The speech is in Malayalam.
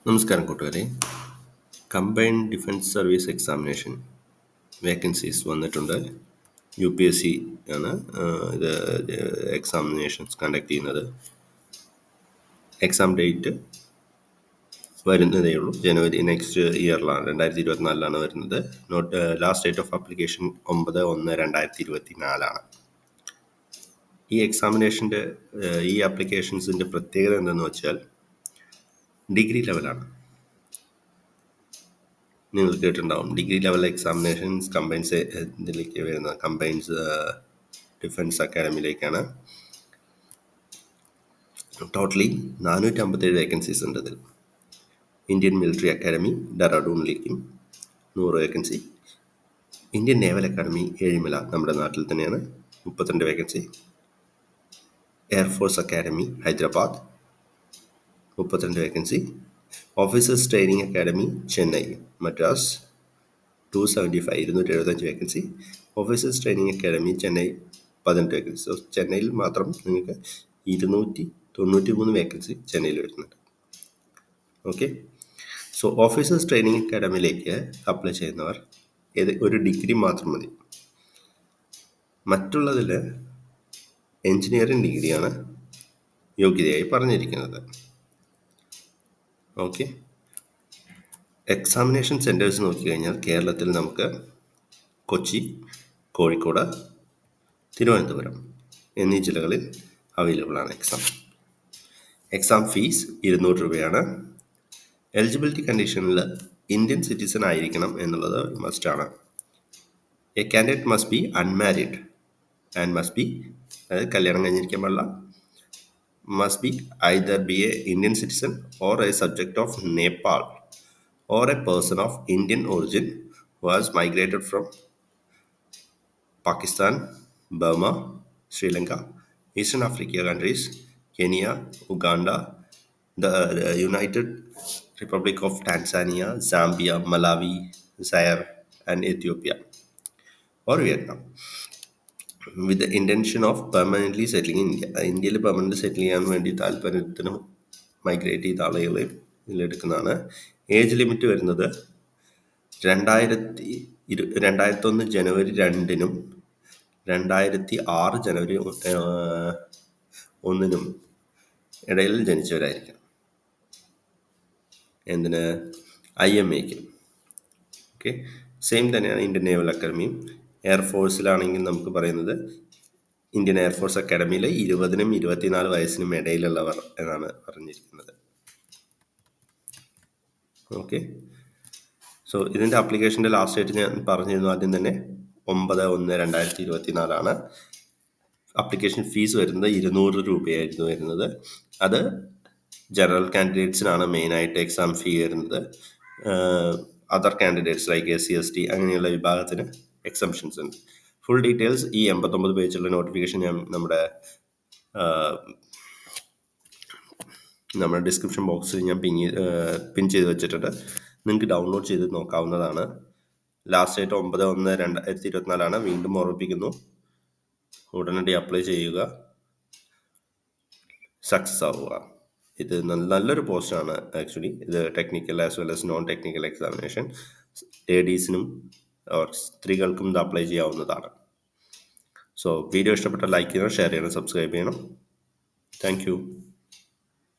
നമസ്കാരം കൂട്ടുകാരെ. Combined defence service examination vacancies വന്നിട്ടുണ്ട്. UPSC ആണ് ഇത് എക്സാമിനേഷൻസ് കണ്ടക്ട് ചെയ്യുന്നത്. എക്സാം ഡേറ്റ് വരുന്നതേ ഉള്ളൂ. ജനുവരി നെക്സ്റ്റ് ഇയറിലാണ്, 2024 വരുന്നത്. Last date of application 9/1/2024. ഈ എക്സാമിനേഷൻ്റെ ഈ ആപ്ലിക്കേഷൻസിൻ്റെ പ്രത്യേകത എന്തെന്ന് വെച്ചാൽ ഡിഗ്രി ലെവലാണ്. നിങ്ങൾ കേട്ടിട്ടുണ്ടാവും, ഡിഗ്രി ലെവൽ എക്സാമിനേഷൻസ് കമ്പൈൻസ് ഇതിലേക്ക് വരുന്ന കമ്പൈൻസ് ഡിഫൻസ് അക്കാഡമിയിലേക്കാണ്. ടോട്ടലി 457 വേക്കൻസീസ് ഉണ്ട് ഇതിൽ. ഇന്ത്യൻ മിലിറ്ററി അക്കാഡമി ഡെറാഡൂണിലേക്കും 100 vacancy. Indian naval academy Ezhimala നമ്മുടെ നാട്ടിൽ തന്നെയാണ്, 32 vacancy. Air force academy Hyderabad 32 vacancy. Officers training academy Chennai Madras 275 vacancy. Officers training academy Chennai 18 vacancy. So ചെന്നൈയിൽ മാത്രം നിങ്ങൾക്ക് 293 വേക്കൻസി ചെന്നൈയിൽ വരുന്നുണ്ട്. ഓക്കെ. സോ ഓഫീസേഴ്സ് ട്രെയിനിങ് അക്കാഡമിയിലേക്ക് അപ്ലൈ ചെയ്യുന്നവർ ഒരു ഡിഗ്രി മാത്രം മതി. മറ്റുള്ളതിൽ എൻജിനീയറിംഗ് ഡിഗ്രിയാണ് യോഗ്യതയായി പറഞ്ഞിരിക്കുന്നത്. ഓക്കെ. എക്സാമിനേഷൻ സെൻറ്റേഴ്സ് നോക്കിക്കഴിഞ്ഞാൽ കേരളത്തിൽ നമുക്ക് കൊച്ചി, കോഴിക്കോട്, തിരുവനന്തപുരം എന്നീ ജില്ലകളിൽ അവൈലബിൾ ആണ് എക്സാം ഫീസ് 200 രൂപയാണ്. എലിജിബിലിറ്റി കണ്ടീഷനിൽ ഇന്ത്യൻ സിറ്റിസൺ ആയിരിക്കണം എന്നുള്ളത് ഒരു മസ്റ്റാണ്. A candidate must be unmarried and must be, അതായത് കല്യാണം കഴിഞ്ഞിരിക്കാൻ പാടില്ല, must be either be a Indian citizen or a subject of Nepal or a person of Indian origin who has migrated from Pakistan, Burma, Sri Lanka, Eastern Africa countries, Kenya, Uganda, the United Republic of Tanzania, Zambia, Malawi, Zaire and Ethiopia or Vietnam with the intention of permanently settling in India. ഇന്ത്യയിൽ പെർമനൻ്റ് സെറ്റിൽ ചെയ്യാൻ വേണ്ടി താല്പര്യത്തിന് മൈഗ്രേറ്റ് ചെയ്ത ആളുകളെ ഇതിലെടുക്കുന്നതാണ്. ഏജ് ലിമിറ്റ് വരുന്നത് 2001 ജനുവരി 2-നും 2006 ജനുവരി 1-നും ഇടയിൽ ജനിച്ചവരായിരിക്കണം. എന്തിന്? IMAക്ക്. ഓക്കെ. സെയിം തന്നെയാണ് ഇന്ത്യൻ നേവൽ അക്കാഡമിയും. എയർഫോഴ്സിലാണെങ്കിൽ നമുക്ക് പറയുന്നത് ഇന്ത്യൻ എയർഫോഴ്സ് അക്കാഡമിയിൽ 20-നും 24 വയസ്സിനും ഇടയിലുള്ളവർ എന്നാണ് പറഞ്ഞിരിക്കുന്നത്. ഓക്കെ. സോ ഇതിൻ്റെ ആപ്ലിക്കേഷൻ്റെ ലാസ്റ്റ് ഡേറ്റ് ഞാൻ പറഞ്ഞിരുന്നു ആദ്യം തന്നെ, 9/1/2024. ആപ്ലിക്കേഷൻ ഫീസ് വരുന്നത് 200 രൂപയായിരുന്നു വരുന്നത്. അത് ജനറൽ കാൻഡിഡേറ്റ്സിനാണ് മെയിനായിട്ട് എക്സാം ഫീ വരുന്നത്. Other candidates like SC ST അങ്ങനെയുള്ള വിഭാഗത്തിന് എക്സംഷൻസ് ഉണ്ട്. ഫുൾ ഡീറ്റെയിൽസ് ഈ 89 പേജുള്ള നോട്ടിഫിക്കേഷൻ ഞാൻ നമ്മുടെ ഡിസ്ക്രിപ്ഷൻ ബോക്സിൽ ഞാൻ പിൻ ചെയ്ത് വെച്ചിട്ടുണ്ട്. നിങ്ങൾക്ക് ഡൗൺലോഡ് ചെയ്ത് നോക്കാവുന്നതാണ്. Last date 9/1/2024. വീണ്ടും ഓർമ്മിപ്പിക്കുന്നു, ഉടനടി അപ്ലൈ ചെയ്യുക, സക്സസ് ആവുക. ഇത് നല്ലൊരു പോസ്റ്റാണ് ആക്ച്വലി. ഇത് technical as well as non technical examination. ലേഡീസിനും സ്ത്രീകൾക്കും ഇത് അപ്ലൈ ചെയ്യാവുന്നതാണ്. സോ വീഡിയോ ഇഷ്ടപ്പെട്ട ലൈക്ക് ചെയ്യണം, ഷെയർ ചെയ്യണം, സബ്സ്ക്രൈബ് ചെയ്യണം. Thank U.